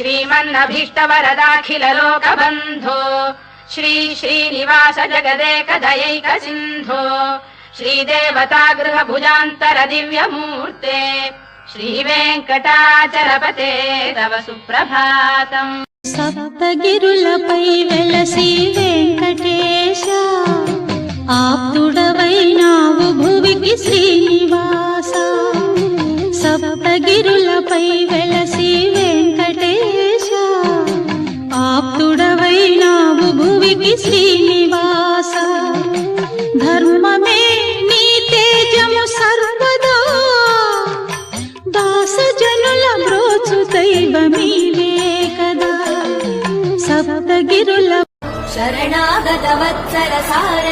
श्रीमन्नभीष्टवरदाखिल लोकबन्धो श्री श्रीनिवास जगदेक दयैक सिन्धो श्रीदेवता गृह भुजान्तर दिव्यमूर्ते श्रीवेङ्कटाचलपते तव सुप्रभातम्। सप्तगिरुलपै वेलसी वेंकटेश आप्तुडवैनावु भुविकी श्रीनिवास। सप्तगिरुलपै वेलसी वेंकटेश आप्तुडवैनावु भुविकी श्रीनिवास। धर्ममे नी तेजमु सर्वदा दास जनुल ब्रोचु दैवमीवे कदा। सप्तगिरुल शरणागत वत्सल सार